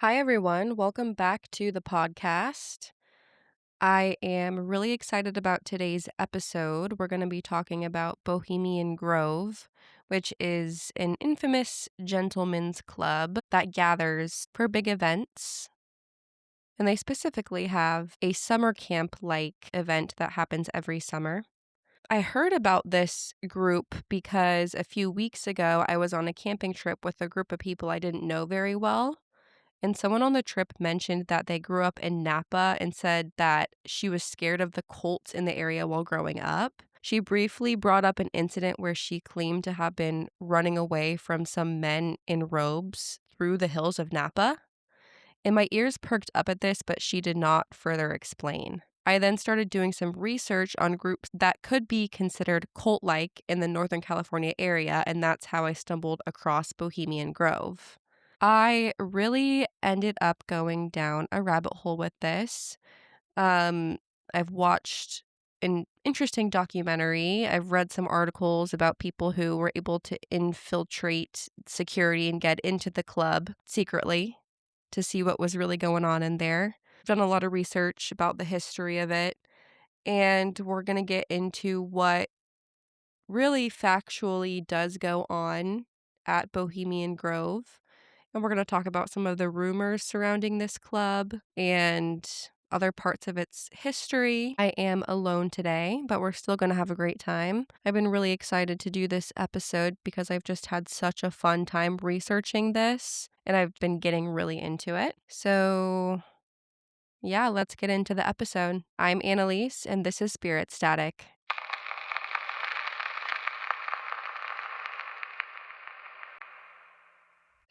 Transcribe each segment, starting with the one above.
Hi, everyone. Welcome back to the podcast. I am really excited about today's episode. We're going to be talking about Bohemian Grove, which is an infamous gentlemen's club that gathers for big events. And they specifically have a summer camp like event that happens every summer. I heard about this group because a few weeks ago I was on a camping trip with a group of people I didn't know very well. And someone on the trip mentioned that they grew up in Napa and said that she was scared of the cults in the area while growing up. She briefly brought up an incident where she claimed to have been running away from some men in robes through the hills of Napa. And my ears perked up at this, but she did not further explain. I then started doing some research on groups that could be considered cult-like in the Northern California area, and that's how I stumbled across Bohemian Grove. I really ended up going down a rabbit hole with this. I've watched an interesting documentary. I've read some articles about people who were able to infiltrate security and get into the club secretly to see what was really going on in there. I've done a lot of research about the history of it, and we're going to get into what really factually does go on at Bohemian Grove. And we're going to talk about some of the rumors surrounding this club and other parts of its history. I am alone today, but we're still going to have a great time. I've been really excited to do this episode because I've just had such a fun time researching this, and I've been getting really into it. So, yeah, let's get into the episode. I'm Annelise, and this is Spirit Static.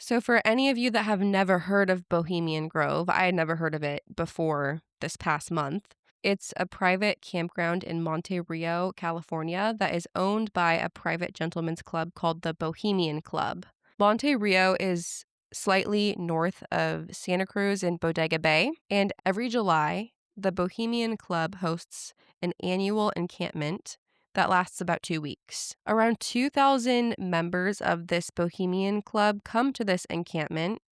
So for any of you that have never heard of Bohemian Grove, I had never heard of it before this past month. It's a private campground in Monte Rio, California that is owned by a private gentlemen's club called the Bohemian Club. Monte Rio is slightly north of Santa Cruz in Bodega Bay, and every July, the Bohemian Club hosts an annual encampment that lasts about 2 weeks. Around 2,000 members of this Bohemian Club come to this encampment,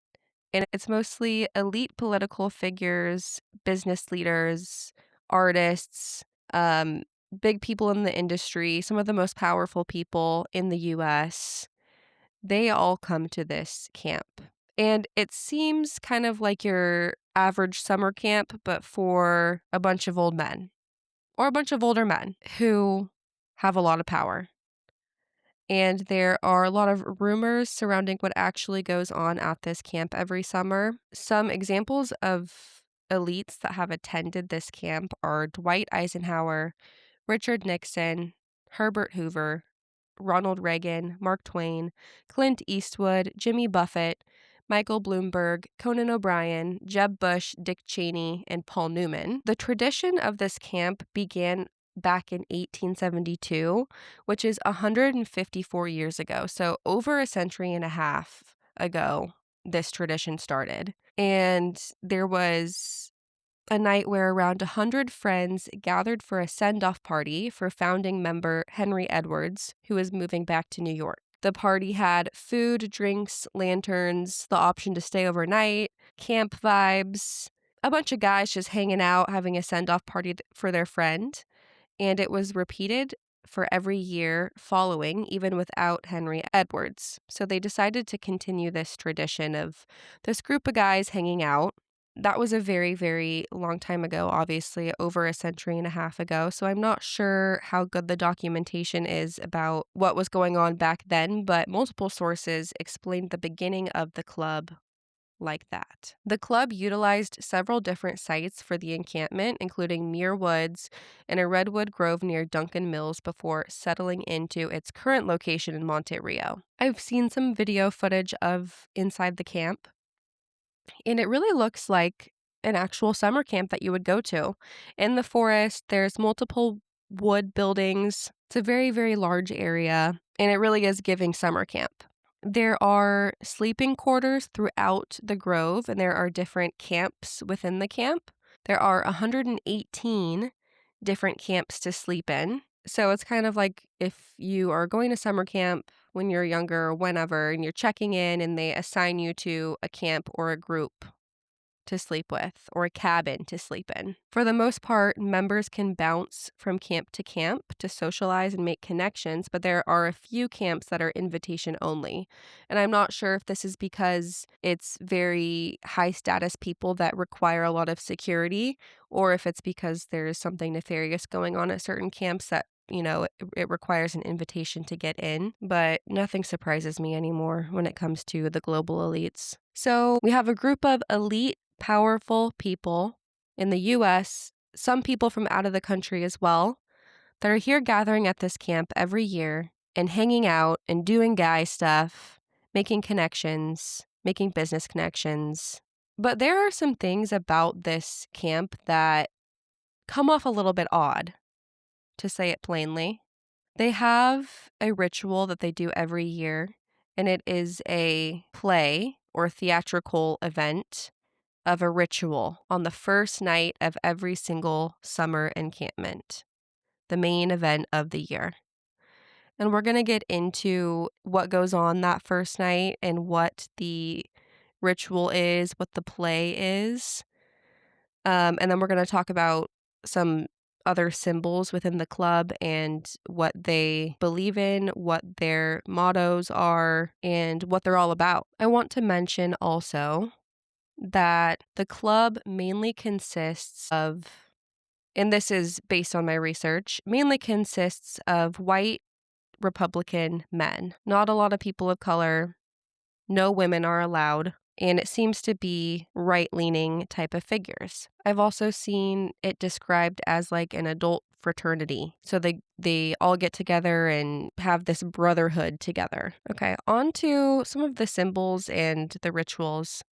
and it's mostly elite political figures, business leaders, artists, big people in the industry, some of the most powerful people in the US. They all come to this camp. And it seems kind of like your average summer camp, but for a bunch of old men or a bunch of older men who have a lot of power. And there are a lot of rumors surrounding what actually goes on at this camp every summer. Some examples of elites that have attended this camp are Dwight Eisenhower, Richard Nixon, Herbert Hoover, Ronald Reagan, Mark Twain, Clint Eastwood, Jimmy Buffett, Michael Bloomberg, Conan O'Brien, Jeb Bush, Dick Cheney, and Paul Newman. The tradition of this camp began back in 1872, which is 154 years ago. So over a century and a half ago, this tradition started. And there was a night where around 100 friends gathered for a send-off party for founding member Henry Edwards, who was moving back to New York. The party had food, drinks, lanterns, the option to stay overnight, camp vibes, a bunch of guys just hanging out, having a send-off party for their friend. And it was repeated for every year following, even without Henry Edwards. So they decided to continue this tradition of this group of guys hanging out. That was a very, very long time ago, obviously, over a century and a half ago. So I'm not sure how good the documentation is about what was going on back then, but multiple sources explained the beginning of the club like that. The club utilized several different sites for the encampment, including Muir Woods and a redwood grove near Duncan Mills before settling into its current location in Monte Rio. I've seen some video footage of inside the camp, and it really looks like an actual summer camp that you would go to. In the forest, there's multiple wood buildings. It's a very, very large area, and it really is giving summer camp. There are sleeping quarters throughout the grove, and there are different camps within the camp. There are 118 different camps to sleep in. So it's kind of like if you are going to summer camp when you're younger or whenever, and you're checking in and they assign you to a camp or a group to sleep with or a cabin to sleep in. For the most part, members can bounce from camp to camp to socialize and make connections, but there are a few camps that are invitation only. And I'm not sure if this is because it's very high status people that require a lot of security, or if it's because there's something nefarious going on at certain camps that it requires an invitation to get in, but nothing surprises me anymore when it comes to the global elites. So we have a group of elite, powerful people in the US, some people from out of the country as well, that are here gathering at this camp every year and hanging out and doing guy stuff, making connections, making business connections. But there are some things about this camp that come off a little bit odd, to say it plainly. They have a ritual that they do every year, and it is a play or theatrical event of a ritual on the first night of every single summer encampment, the main event of the year. And we're going to get into what goes on that first night and what the ritual is, what the play is. And then we're going to talk about some other symbols within the club and what they believe in, what their mottos are, and what they're all about. I want to mention also that the club mainly consists of, and this is based on my research, mainly consists of white Republican men. Not a lot of people of color. No women are allowed. And it seems to be right-leaning type of figures. I've also seen it described as like an adult fraternity. So they all get together and have this brotherhood together. Okay, on to some of the symbols and the rituals.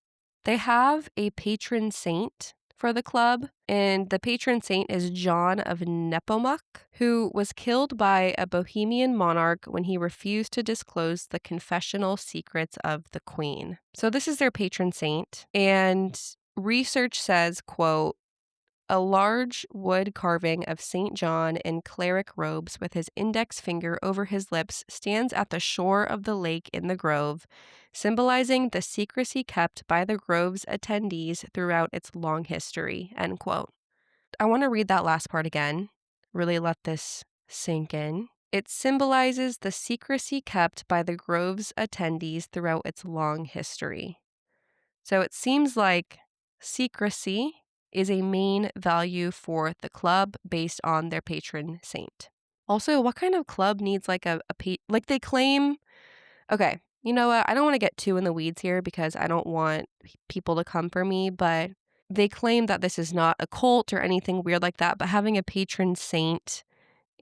They have a patron saint for the club, and the patron saint is John of Nepomuk, who was killed by a Bohemian monarch when he refused to disclose the confessional secrets of the queen. So this is their patron saint, and research says, quote, a large wood carving of St. John in cleric robes with his index finger over his lips stands at the shore of the lake in the grove, symbolizing the secrecy kept by the grove's attendees throughout its long history, end quote. I want to read that last part again, really let this sink in. It symbolizes the secrecy kept by the grove's attendees throughout its long history. So it seems like secrecy is a main value for the club based on their patron saint. Also, what kind of club needs like like they claim, okay, you know what? I don't want to get too in the weeds here because I don't want people to come for me, but they claim that this is not a cult or anything weird like that, but having a patron saint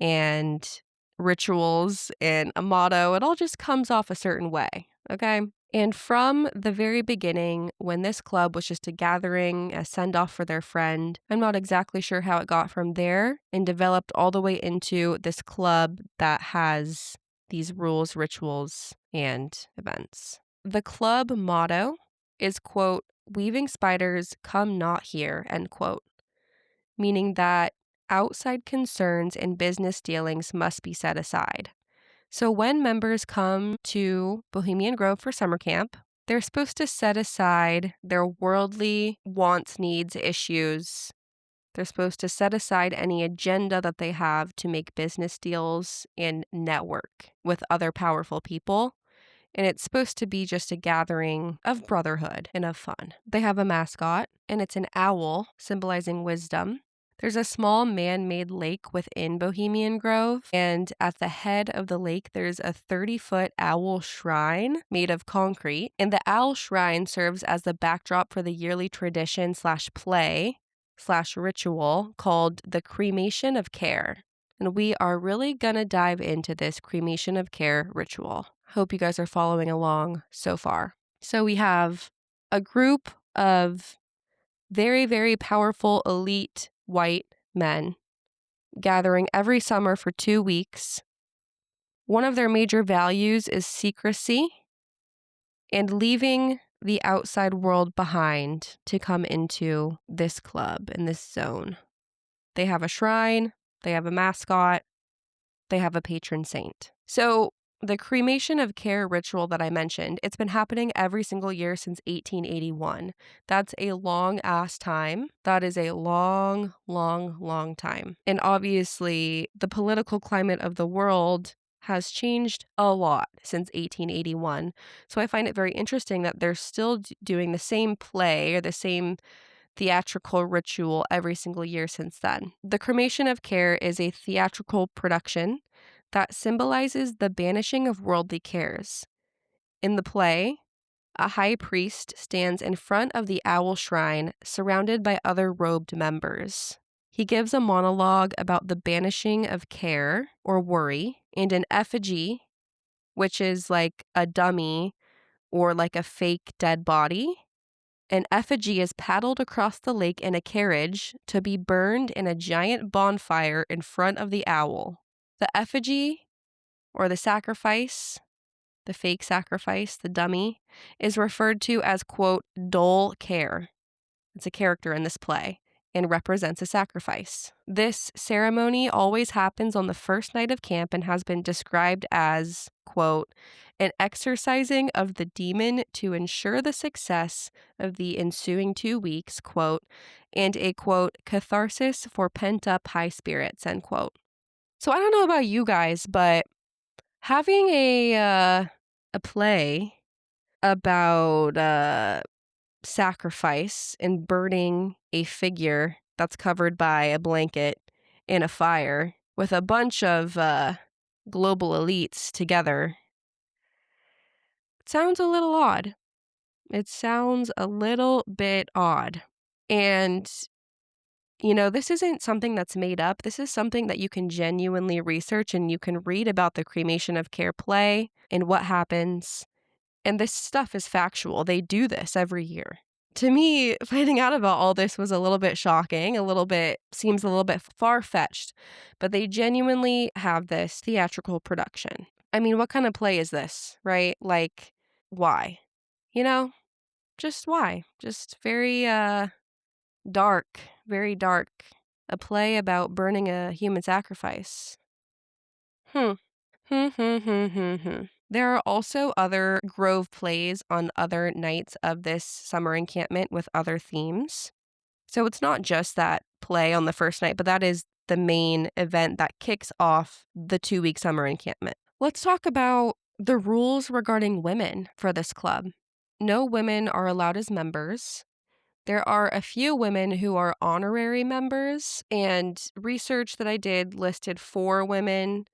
and rituals and a motto, it all just comes off a certain way, okay? And from the very beginning, when this club was just a gathering, a send-off for their friend, I'm not exactly sure how it got from there and developed all the way into this club that has these rules, rituals, and events. The club motto is, quote, weaving spiders come not here, end quote, meaning that outside concerns and business dealings must be set aside. So when members come to Bohemian Grove for summer camp, they're supposed to set aside their worldly wants, needs, issues. They're supposed to set aside any agenda that they have to make business deals and network with other powerful people. And it's supposed to be just a gathering of brotherhood and of fun. They have a mascot, and it's an owl symbolizing wisdom. There's a small man-made lake within Bohemian Grove, and at the head of the lake, there's a 30-foot owl shrine made of concrete, and the owl shrine serves as the backdrop for the yearly tradition / play / ritual called the cremation of care. And we are really gonna dive into this cremation of care ritual. Hope you guys are following along so far. So we have a group of very, very powerful elite white men gathering every summer for 2 weeks. One of their major values is secrecy and leaving the outside world behind to come into this club in this zone. They have a shrine, they have a mascot, they have a patron saint. So The cremation of care ritual that I mentioned, it's been happening every single year since 1881. That's a long-ass time. That is a long, long, long time. And obviously, the political climate of the world has changed a lot since 1881. So I find it very interesting that they're still doing the same play or the same theatrical ritual every single year since then. The Cremation of Care is a theatrical production that symbolizes the banishing of worldly cares. In the play, a high priest stands in front of the owl shrine surrounded by other robed members. He gives a monologue about the banishing of care or worry, and an effigy, which is like a dummy or like a fake dead body. An effigy is paddled across the lake in a carriage to be burned in a giant bonfire in front of the owl. The effigy, or the sacrifice, the fake sacrifice, the dummy, is referred to as, quote, dull care. It's a character in this play and represents a sacrifice. This ceremony always happens on the first night of camp and has been described as, quote, an exercising of the demon to ensure the success of the ensuing 2 weeks, quote, and a, quote, catharsis for pent-up high spirits, end quote. So I don't know about you guys, but having a play about sacrifice and burning a figure that's covered by a blanket in a fire with a bunch of global elites together, it sounds a little odd. It sounds a little bit odd. And, you know, this isn't something that's made up. This is something that you can genuinely research, and you can read about the Cremation of Care play and what happens. And this stuff is factual. They do this every year. To me, finding out about all this was a little bit shocking, seems a little bit far-fetched, but they genuinely have this theatrical production. I mean, what kind of play is this, right? Like, why? You know, just why? Just very dark, very dark. A play about burning a human sacrifice. There are also other Grove plays on other nights of this summer encampment with other themes. So it's not just that play on the first night, but that is the main event that kicks off the 2-week summer encampment. Let's talk about the rules regarding women for this club. No women are allowed as members. There are a few women who are honorary members, and research that I did listed 4 women.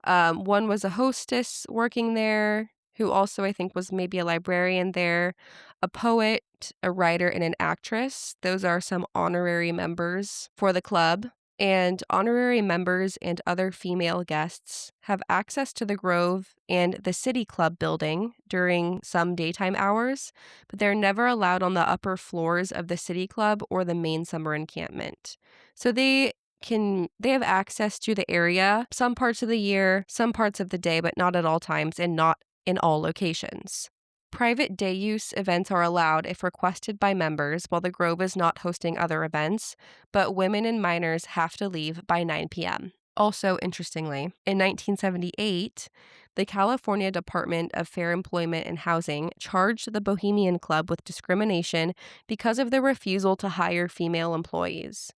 One was a hostess working there, who also I think was maybe a librarian there, a poet, a writer, and an actress. Those are some honorary members for the club. And honorary members and other female guests have access to the Grove and the City Club building during some daytime hours, but they're never allowed on the upper floors of the City Club or the main summer encampment. So they have access to the area some parts of the year, some parts of the day, but not at all times and not in all locations. Private day use events are allowed if requested by members, while the Grove is not hosting other events, but women and minors have to leave by 9 p.m. Also, interestingly, in 1978, the California Department of Fair Employment and Housing charged the Bohemian Club with discrimination because of their refusal to hire female employees.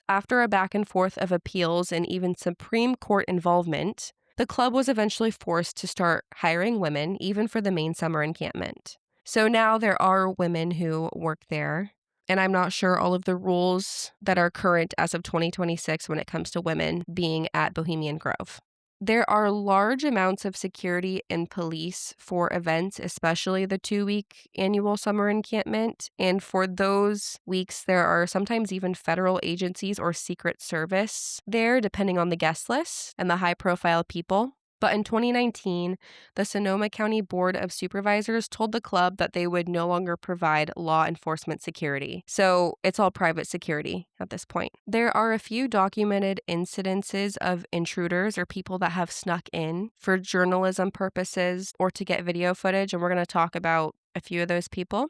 After a back and forth of appeals and even Supreme Court involvement, the club was eventually forced to start hiring women, even for the main summer encampment. So now there are women who work there, and I'm not sure all of the rules that are current as of 2026 when it comes to women being at Bohemian Grove. There are large amounts of security and police for events, especially the 2-week annual summer encampment. And for those weeks, there are sometimes even federal agencies or Secret Service there, depending on the guest list and the high-profile people. But in 2019, the Sonoma County Board of Supervisors told the club that they would no longer provide law enforcement security. So it's all private security at this point. There are a few documented incidences of intruders or people that have snuck in for journalism purposes or to get video footage, and we're going to talk about a few of those people.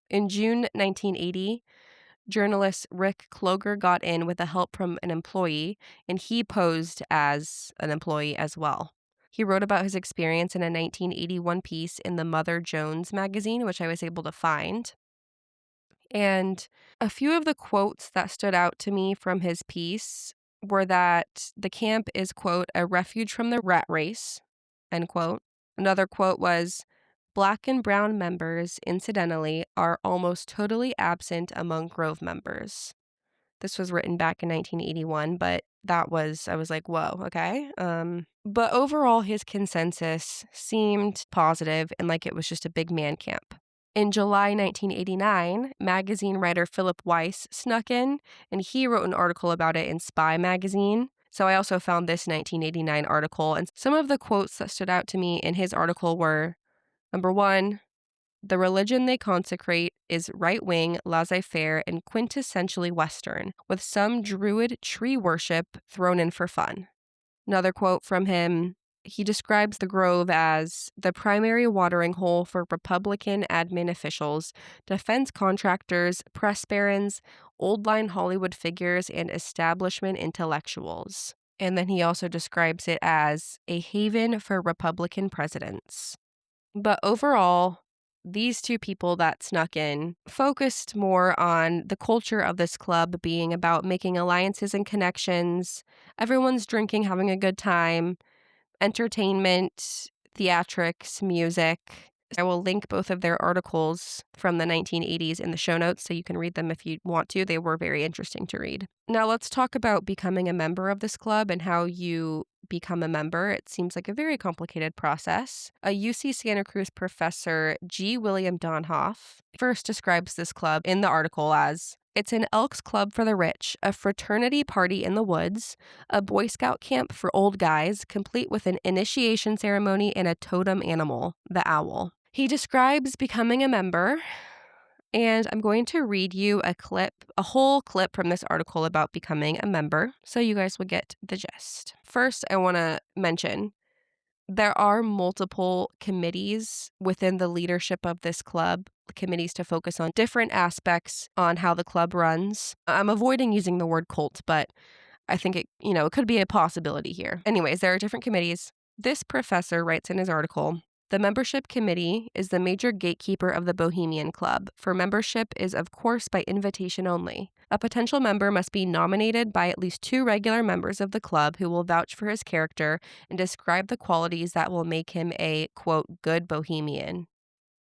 In June 1980, journalist Rick Kloger got in with the help from an employee, and he posed as an employee as well. He wrote about his experience in a 1981 piece in the Mother Jones magazine, which I was able to find. And a few of the quotes that stood out to me from his piece were that the camp is, quote, a refuge from the rat race, end quote. Another quote was, Black and brown members, incidentally, are almost totally absent among Grove members. This was written back in 1981, but I was like, whoa, okay. But overall, his consensus seemed positive and like it was just a big man camp. In July 1989, magazine writer Philip Weiss snuck in, and he wrote an article about it in Spy magazine. So I also found this 1989 article, and some of the quotes that stood out to me in his article were, number one, the religion they consecrate is right-wing, laissez-faire, and quintessentially Western, with some druid tree worship thrown in for fun. Another quote from him, he describes the Grove as the primary watering hole for Republican admin officials, defense contractors, press barons, old-line Hollywood figures, and establishment intellectuals. And then he also describes it as a haven for Republican presidents. But overall, these two people that snuck in focused more on the culture of this club being about making alliances and connections. Everyone's drinking, having a good time, entertainment, theatrics, music. I will link both of their articles from the 1980s in the show notes so you can read them if you want to. They were very interesting to read. Now let's talk about becoming a member of this club and how you become a member. It seems like a very complicated process. A UC Santa Cruz professor, G. William Donhoff, first describes this club in the article as, it's an Elks Club for the rich, a fraternity party in the woods, a Boy Scout camp for old guys, complete with an initiation ceremony and a totem animal, the owl. He describes becoming a member, and I'm going to read you a whole clip from this article about becoming a member, so you guys will get the gist. First, I want to mention there are multiple committees within the leadership of this club, committees to focus on different aspects on how the club runs. I'm avoiding using the word cult, but I think it could be a possibility here. Anyways, there are different committees. This professor writes in his article, the membership committee is the major gatekeeper of the Bohemian Club, for membership is of course by invitation only. A potential member must be nominated by at least 2 regular members of the club who will vouch for his character and describe the qualities that will make him a, quote, good Bohemian,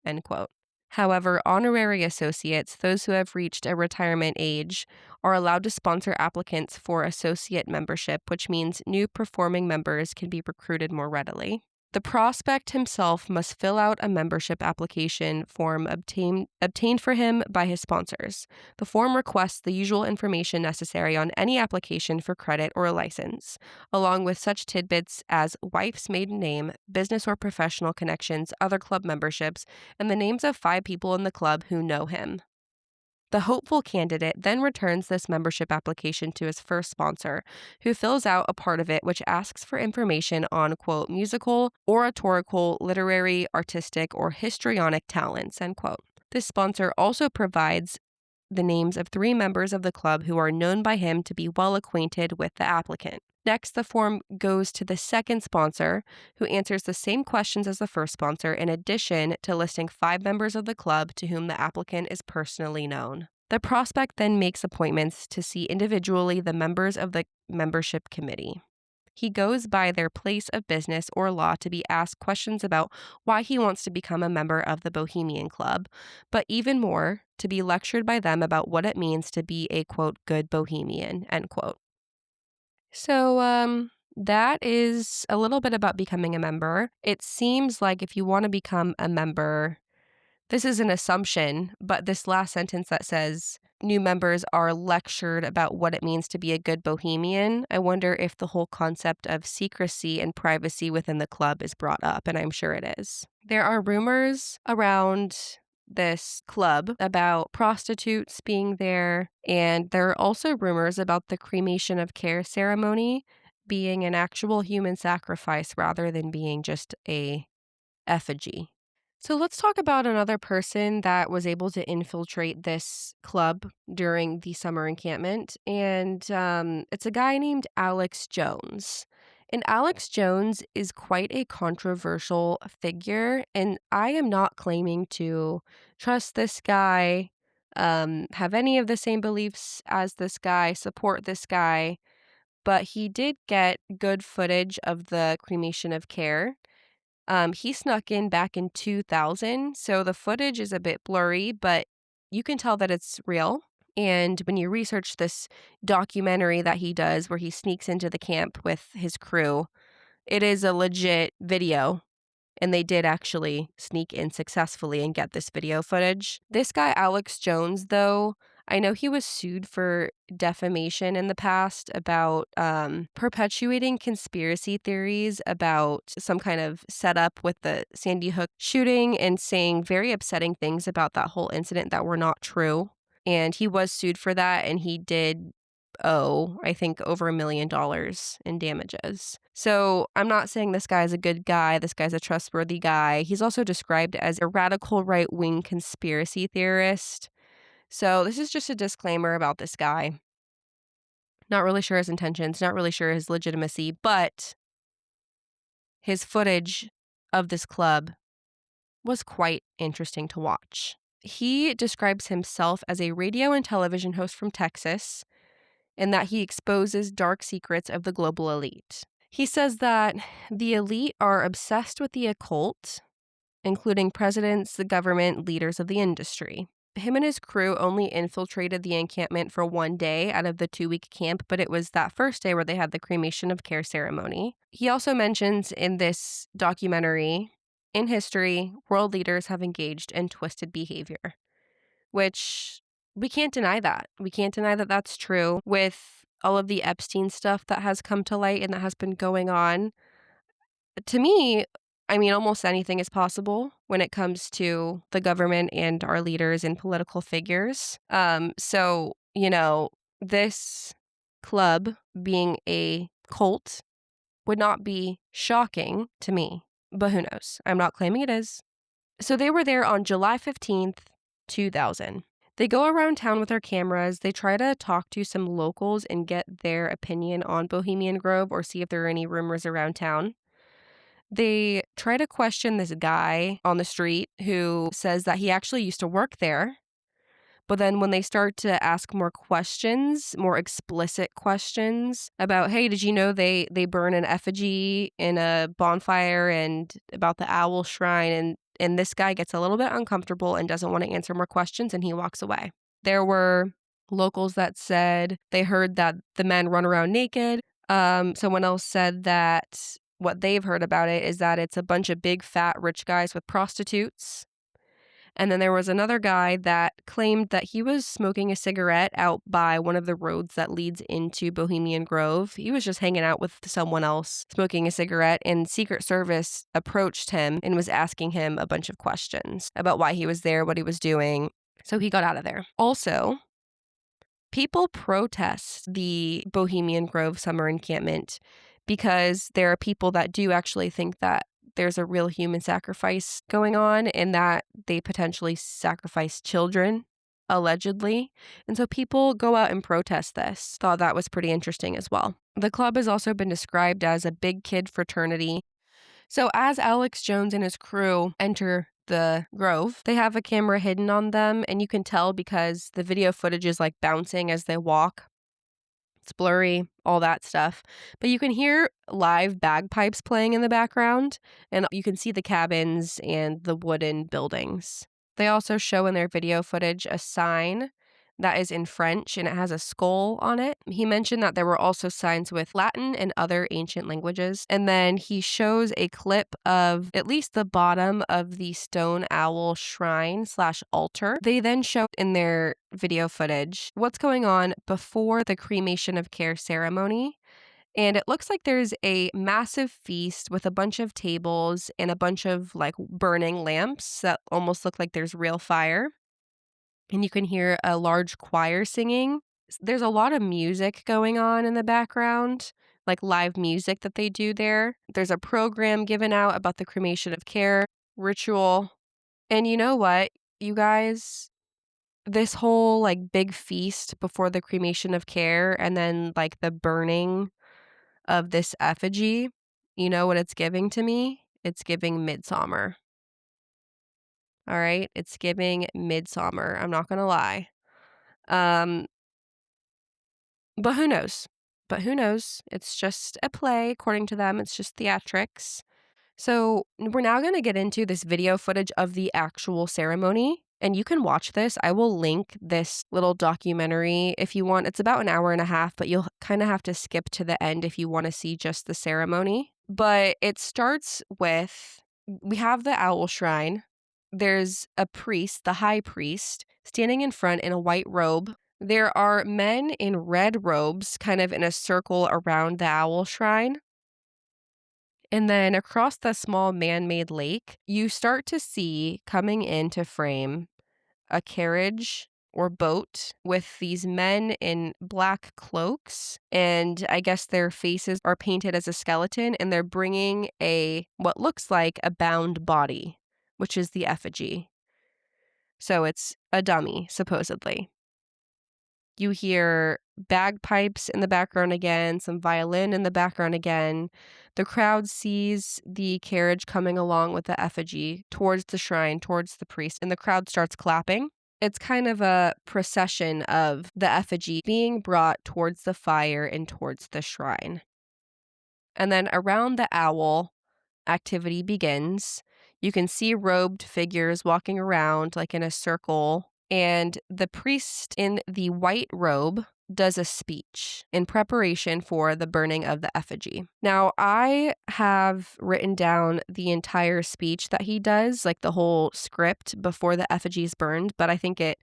end quote. However, honorary associates, those who have reached a retirement age, are allowed to sponsor applicants for associate membership, which means new performing members can be recruited more readily. The prospect himself must fill out a membership application form obtained for him by his sponsors. The form requests the usual information necessary on any application for credit or a license, along with such tidbits as wife's maiden name, business or professional connections, other club memberships, and the names of 5 people in the club who know him. The hopeful candidate then returns this membership application to his first sponsor, who fills out a part of it which asks for information on, quote, musical, oratorical, literary, artistic, or histrionic talents, end quote. This sponsor also provides the names of 3 members of the club who are known by him to be well acquainted with the applicant. Next, the form goes to the second sponsor, who answers the same questions as the first sponsor, in addition to listing 5 members of the club to whom the applicant is personally known. The prospect then makes appointments to see individually the members of the membership committee. He goes by their place of business or law to be asked questions about why he wants to become a member of the Bohemian Club, but even more, to be lectured by them about what it means to be a, quote, good Bohemian, end quote. So, that is a little bit about becoming a member. It seems like if you want to become a member, this is an assumption, but this last sentence that says new members are lectured about what it means to be a good Bohemian, I wonder if the whole concept of secrecy and privacy within the club is brought up, and I'm sure it is. There are rumors around this club about prostitutes being there, and there are also rumors about the cremation of care ceremony being an actual human sacrifice rather than being just a effigy. So let's talk about another person that was able to infiltrate this club during the summer encampment, and it's a guy named Alex Jones. And Alex Jones is quite a controversial figure, and I am not claiming to trust this guy, have any of the same beliefs as this guy, support this guy, but he did get good footage of the cremation of care. He snuck in back in 2000, so the footage is a bit blurry, but you can tell that it's real. And when you research this documentary that he does where he sneaks into the camp with his crew, it is a legit video, and they did actually sneak in successfully and get this video footage. This guy, Alex Jones, though, I know he was sued for defamation in the past about perpetuating conspiracy theories about some kind of setup with the Sandy Hook shooting and saying very upsetting things about that whole incident that were not true. And he was sued for that, and he did owe, I think, over $1 million in damages. So I'm not saying this guy's a good guy, this guy's a trustworthy guy. He's also described as a radical right-wing conspiracy theorist. So this is just a disclaimer about this guy. Not really sure his intentions, not really sure his legitimacy, but his footage of this club was quite interesting to watch. He describes himself as a radio and television host from Texas, and that he exposes dark secrets of the global elite. He says that the elite are obsessed with the occult, including presidents, the government, leaders of the industry. Him and his crew only infiltrated the encampment for 1 day out of the 2-week camp, but it was that first day where they had the cremation of care ceremony. He also mentions in this documentary, in history, world leaders have engaged in twisted behavior, which we can't deny that. We can't deny that that's true. With all of the Epstein stuff that has come to light and that has been going on, to me, I mean, almost anything is possible when it comes to the government and our leaders and political figures. So, this club being a cult would not be shocking to me, but who knows? I'm not claiming it is. So they were there on July 15th, 2000. They go around town with their cameras. They try to talk to some locals and get their opinion on Bohemian Grove or see if there are any rumors around town. They try to question this guy on the street who says that he actually used to work there. But then when they start to ask more questions, more explicit questions about, hey, did you know they burn an effigy in a bonfire and about the owl shrine? And this guy gets a little bit uncomfortable and doesn't want to answer more questions, and he walks away. There were locals that said they heard that the men run around naked. Someone else said that what they've heard about it is that it's a bunch of big, fat, rich guys with prostitutes. And then there was another guy that claimed that he was smoking a cigarette out by one of the roads that leads into Bohemian Grove. He was just hanging out with someone else smoking a cigarette, and Secret Service approached him and was asking him a bunch of questions about why he was there, what he was doing. So he got out of there. Also, people protest the Bohemian Grove summer encampment because there are people that do actually think that there's a real human sacrifice going on and that they potentially sacrifice children, allegedly. And so people go out and protest this. Thought that was pretty interesting as well. The club has also been described as a big kid fraternity. So as Alex Jones and his crew enter the grove, they have a camera hidden on them, and you can tell because the video footage is like bouncing as they walk. It's blurry, all that stuff. But you can hear live bagpipes playing in the background, and you can see the cabins and the wooden buildings. They also show in their video footage a sign that is in French, and it has a skull on it. He mentioned that there were also signs with Latin and other ancient languages. And then he shows a clip of at least the bottom of the stone owl shrine/altar. They then show in their video footage what's going on before the cremation of care ceremony. And it looks like there's a massive feast with a bunch of tables and a bunch of like burning lamps that almost look like there's real fire. And you can hear a large choir singing. There's a lot of music going on in the background, like live music that they do there. There's a program given out about the cremation of care ritual. And you know what, you guys? This whole like big feast before the cremation of care and then like the burning of this effigy, you know what it's giving to me? It's giving midsummer. All right? It's giving midsummer. I'm not going to lie. Um, but who knows? But who knows? It's just a play, according to them. It's just theatrics. So we're now going to get into this video footage of the actual ceremony. And you can watch this. I will link this little documentary if you want. It's about an hour and a half, but you'll kind of have to skip to the end if you want to see just the ceremony. But it starts with, we have the owl shrine. There's a priest, the high priest, standing in front in a white robe. There are men in red robes kind of in a circle around the owl shrine. And then across the small man-made lake, you start to see coming into frame a carriage or boat with these men in black cloaks. And I guess their faces are painted as a skeleton, and they're bringing what looks like a bound body, which is the effigy. So it's a dummy, supposedly. You hear bagpipes in the background again, some violin in the background again. The crowd sees the carriage coming along with the effigy towards the shrine, towards the priest, and the crowd starts clapping. It's kind of a procession of the effigy being brought towards the fire and towards the shrine. And then around the owl, activity begins. You can see robed figures walking around like in a circle. And the priest in the white robe does a speech in preparation for the burning of the effigy. Now, I have written down the entire speech that he does, like the whole script before the effigy is burned, but I think it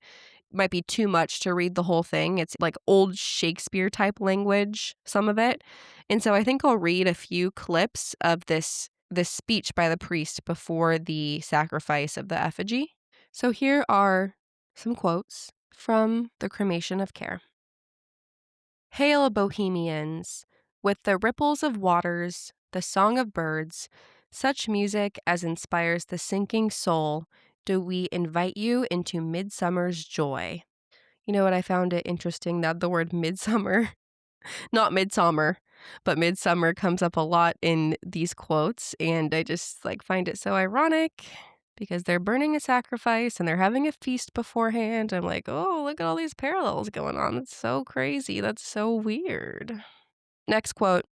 might be too much to read the whole thing. It's like old Shakespeare type language, some of it. And so I think I'll read a few clips of this speech by the priest before the sacrifice of the effigy. So here are some quotes from the cremation of care. Hail, Bohemians! With the ripples of waters, the song of birds, such music as inspires the sinking soul, do we invite you into midsummer's joy. You know what? I found it interesting that the word midsummer, not midsummer, but midsummer comes up a lot in these quotes, and I just find it so ironic because they're burning a sacrifice and they're having a feast beforehand. I'm like, oh, look at all these parallels going on. That's so crazy. That's so weird. Next quote.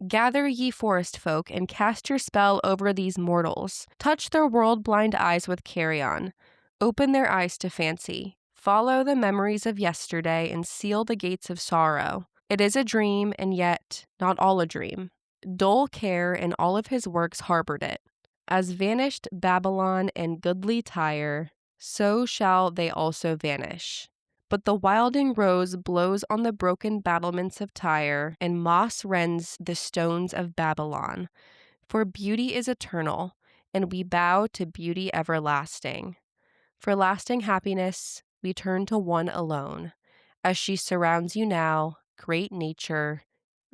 Gather ye forest folk and cast your spell over these mortals. Touch their world-blind eyes with carrion. Open their eyes to fancy. Follow the memories of yesterday and seal the gates of sorrow. It is a dream, and yet not all a dream. Dull care in all of his works harbored it. As vanished Babylon and goodly Tyre, so shall they also vanish. But the wilding rose blows on the broken battlements of Tyre, and moss rends the stones of Babylon. For beauty is eternal, and we bow to beauty everlasting. For lasting happiness, we turn to one alone, as she surrounds you now, great nature,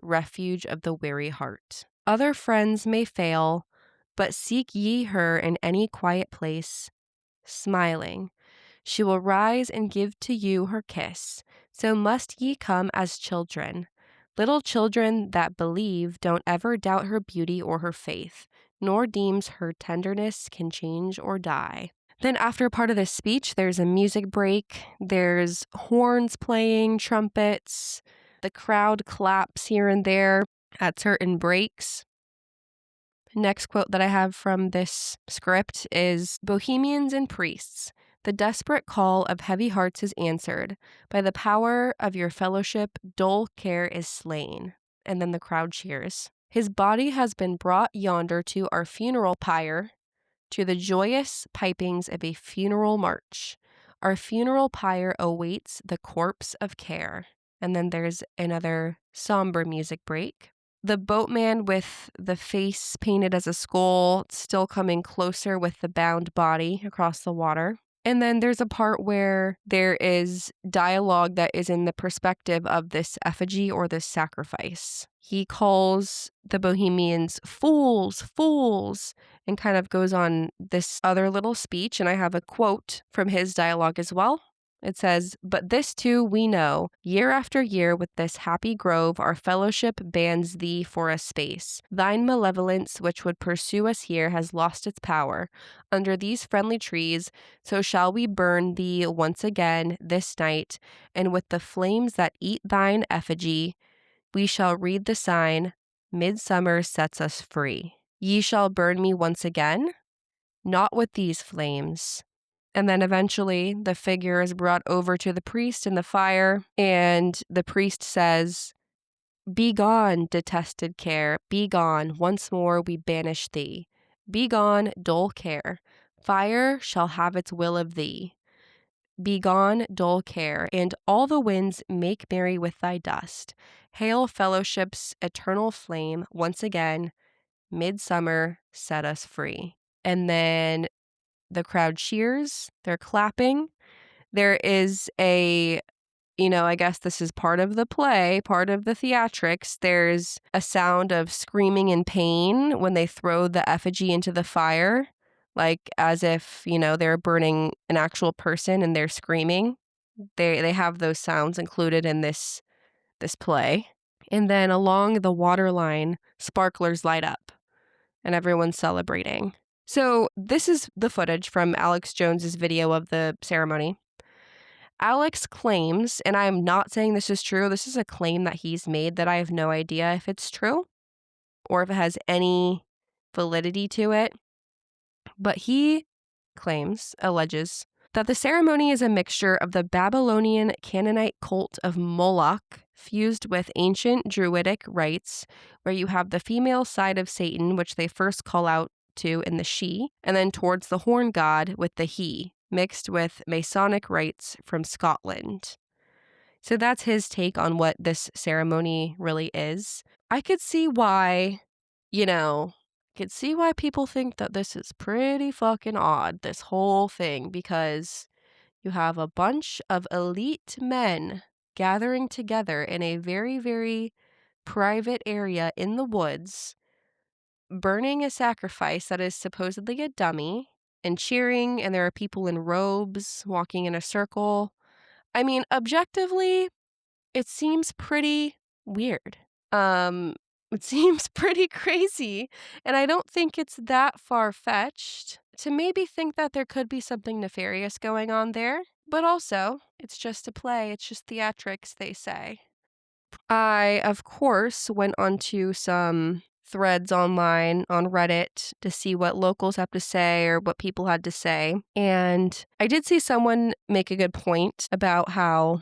refuge of the weary heart. Other friends may fail, but seek ye her in any quiet place, smiling. She will rise and give to you her kiss. So must ye come as children. Little children that believe don't ever doubt her beauty or her faith, nor deems her tenderness can change or die. Then after part of this speech, there's a music break. There's horns playing, trumpets. The crowd claps here and there at certain breaks. Next quote that I have from this script is, Bohemians and priests, the desperate call of heavy hearts is answered. By the power of your fellowship, dull care is slain. And then the crowd cheers. His body has been brought yonder to our funeral pyre, to the joyous pipings of a funeral march. Our funeral pyre awaits the corpse of care. And then there's another somber music break. The boatman with the face painted as a skull still coming closer with the bound body across the water. And then there's a part where there is dialogue that is in the perspective of this effigy or this sacrifice. He calls the Bohemians fools, fools, and kind of goes on this other little speech. And I have a quote from his dialogue as well. It says, "But this too we know, year after year with this happy grove our fellowship bands thee for a space. Thine malevolence which would pursue us here has lost its power. Under these friendly trees, so shall we burn thee once again this night, and with the flames that eat thine effigy, we shall read the sign, Midsummer sets us free. Ye shall burn me once again, not with these flames." And then eventually the figure is brought over to the priest in the fire, and the priest says, "Be gone, detested care, be gone, once more we banish thee. Be gone, dull care, fire shall have its will of thee. Be gone, dull care, and all the winds make merry with thy dust. Hail fellowship's eternal flame, once again, midsummer set us free." And then the crowd cheers, they're clapping. There is I guess this is part of the play, part of the theatrics. There's a sound of screaming in pain when they throw the effigy into the fire, like as if, they're burning an actual person and they're screaming. They have those sounds included in this play. And then along the water line, sparklers light up and everyone's celebrating. So this is the footage from Alex Jones's video of the ceremony. Alex claims, and I am not saying this is true, this is a claim that he's made that I have no idea if it's true or if it has any validity to it, but he alleges, that the ceremony is a mixture of the Babylonian Canaanite cult of Moloch fused with ancient Druidic rites, where you have the female side of Satan, which they first call out to in the she, and then towards the horn god with the he, mixed with Masonic rites from Scotland. So that's his take on what this ceremony really is. I could see why, people think that this is pretty fucking odd, this whole thing, because you have a bunch of elite men gathering together in a very, very private area in the woods, burning a sacrifice that is supposedly a dummy, and cheering, and there are people in robes walking in a circle. I mean, objectively, it seems pretty weird. It seems pretty crazy, and I don't think it's that far-fetched to maybe think that there could be something nefarious going on there, but also, it's just a play, it's just theatrics, they say. I, of course, went onto some threads online on Reddit to see what locals have to say or what people had to say. And I did see someone make a good point about how,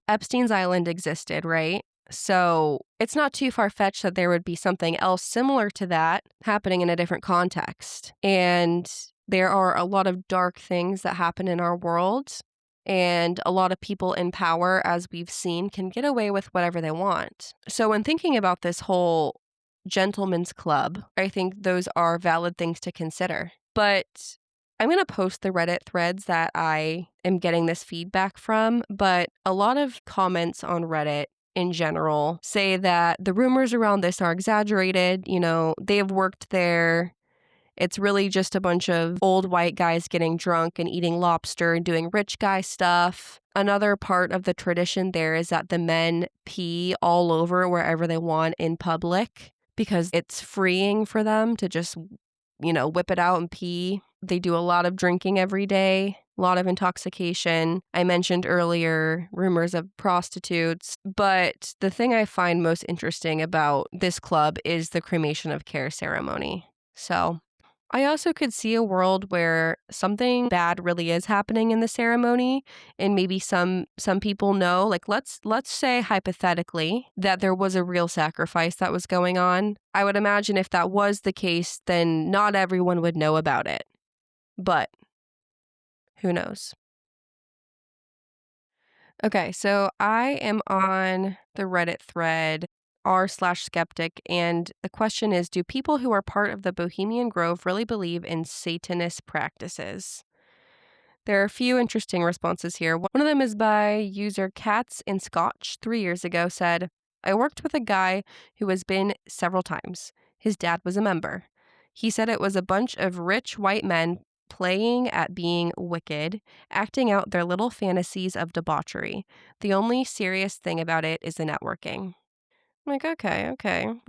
Epstein's Island existed, right? So it's not too far-fetched that there would be something else similar to that happening in a different context. And there are a lot of dark things that happen in our world. And a lot of people in power, as we've seen, can get away with whatever they want. So when thinking about this whole gentleman's club, I think those are valid things to consider. But I'm going to post the Reddit threads that I am getting this feedback from. But a lot of comments on Reddit in general say that the rumors around this are exaggerated. They've worked there. It's really just a bunch of old white guys getting drunk and eating lobster and doing rich guy stuff. Another part of the tradition there is that the men pee all over wherever they want in public because it's freeing for them to just, whip it out and pee. They do a lot of drinking every day, a lot of intoxication. I mentioned earlier rumors of prostitutes, but the thing I find most interesting about this club is the cremation of care ceremony. So I also could see a world where something bad really is happening in the ceremony, and maybe some people know, like let's say hypothetically that there was a real sacrifice that was going on. I would imagine if that was the case, then not everyone would know about it. But who knows? Okay, so I am on the Reddit thread r/skeptic, and the question is, do people who are part of the Bohemian Grove really believe in Satanist practices? There are a few interesting responses here. One of them is by user Cats in Scotch 3 years ago, said, "I worked with a guy who has been several times. His dad was a member. He said it was a bunch of rich white men playing at being wicked, acting out their little fantasies of debauchery. The only serious thing about it is the networking. I'm like, okay,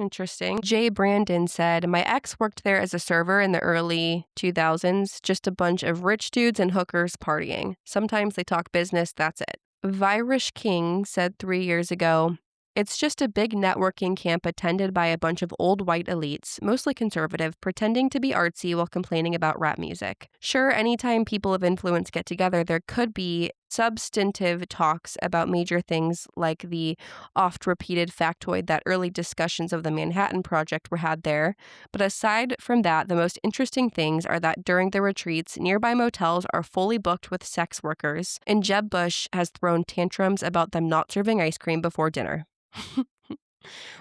interesting. Jay Brandon said, my ex worked there as a server in the early 2000s, just a bunch of rich dudes and hookers partying. Sometimes they talk business, that's it. Virish King said 3 years ago, it's just a big networking camp attended by a bunch of old white elites, mostly conservative, pretending to be artsy while complaining about rap music. Sure, anytime people of influence get together, there could be substantive talks about major things like the oft-repeated factoid that early discussions of the Manhattan Project were had there. But aside from that, the most interesting things are that during the retreats, nearby motels are fully booked with sex workers, and Jeb Bush has thrown tantrums about them not serving ice cream before dinner.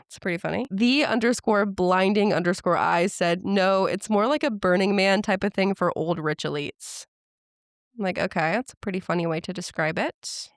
It's pretty funny. The_blinding_eyes said, no, it's more like a Burning Man type of thing for old rich elites. I'm like, okay, that's a pretty funny way to describe it.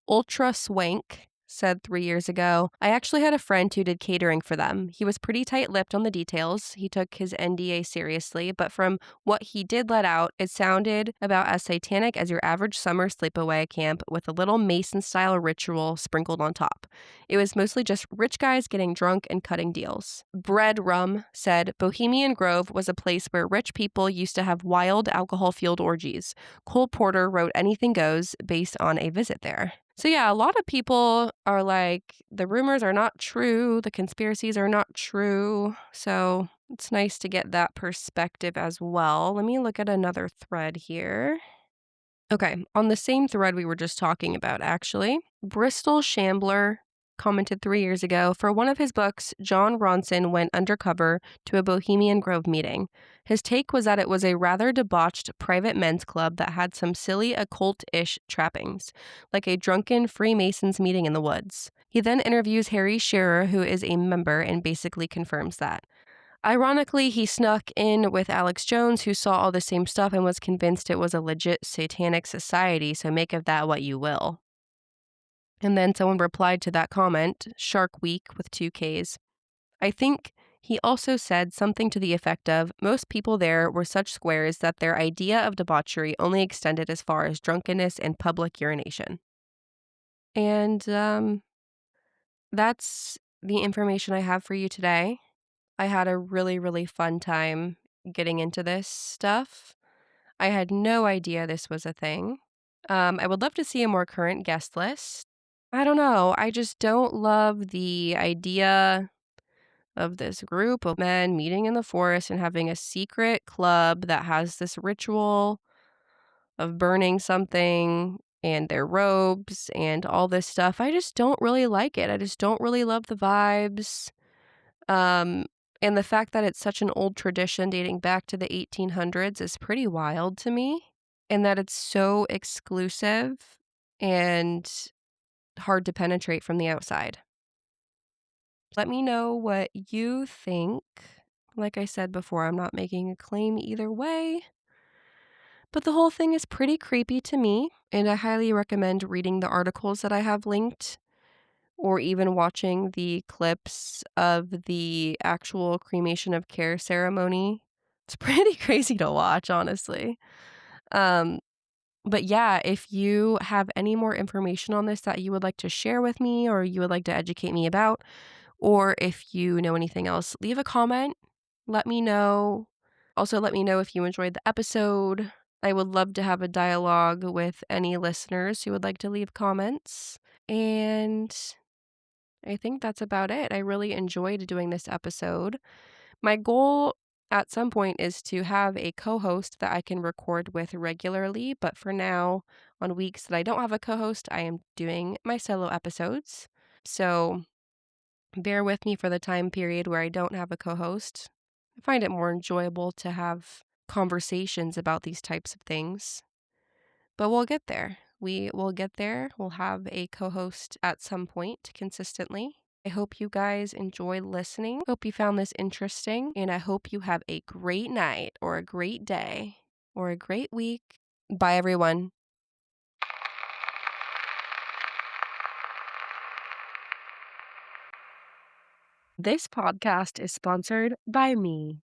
Ultra Swank said 3 years ago, I actually had a friend who did catering for them. He was pretty tight-lipped on the details. He took his NDA seriously, but from what he did let out, it sounded about as satanic as your average summer sleepaway camp with a little Mason-style ritual sprinkled on top. It was mostly just rich guys getting drunk and cutting deals. Bread Rum said, Bohemian Grove was a place where rich people used to have wild alcohol-fueled orgies. Cole Porter wrote Anything Goes based on a visit there. So yeah, a lot of people are like, the rumors are not true, the conspiracies are not true. So it's nice to get that perspective as well. Let me look at another thread here. Okay, on the same thread we were just talking about, actually, Bristol Shambler commented 3 years ago, for one of his books, John Ronson went undercover to a Bohemian Grove meeting. His take was that it was a rather debauched private men's club that had some silly occult-ish trappings, like a drunken Freemasons meeting in the woods. He then interviews Harry Shearer, who is a member, and basically confirms that. Ironically, he snuck in with Alex Jones, who saw all the same stuff and was convinced it was a legit satanic society, so make of that what you will. And then someone replied to that comment, Shark Week with 2 Ks. I think he also said something to the effect of, most people there were such squares that their idea of debauchery only extended as far as drunkenness and public urination. And that's the information I have for you today. I had a really, really fun time getting into this stuff. I had no idea this was a thing. I would love to see a more current guest list. I don't know. I just don't love the idea of this group of men meeting in the forest and having a secret club that has this ritual of burning something and their robes and all this stuff. I just don't really like it. I just don't really love the vibes. And the fact that it's such an old tradition dating back to the 1800s is pretty wild to me. And that it's so exclusive and hard to penetrate from the outside. Let me know what you think. Like I said before, I'm not making a claim either way. But the whole thing is pretty creepy to me, and I highly recommend reading the articles that I have linked, or even watching the clips of the actual cremation of care ceremony. It's pretty crazy to watch, honestly. But yeah, if you have any more information on this that you would like to share with me or you would like to educate me about, or if you know anything else, leave a comment. Let me know. Also, let me know if you enjoyed the episode. I would love to have a dialogue with any listeners who would like to leave comments. And I think that's about it. I really enjoyed doing this episode. My goal at some point is to have a co-host that I can record with regularly, but for now, on weeks that I don't have a co-host, I am doing my solo episodes. So bear with me for the time period where I don't have a co-host. I find it more enjoyable to have conversations about these types of things. But we'll get there. We will get there. We'll have a co-host at some point consistently. I hope you guys enjoyed listening. Hope you found this interesting, and I hope you have a great night or a great day or a great week. Bye, everyone. This podcast is sponsored by me.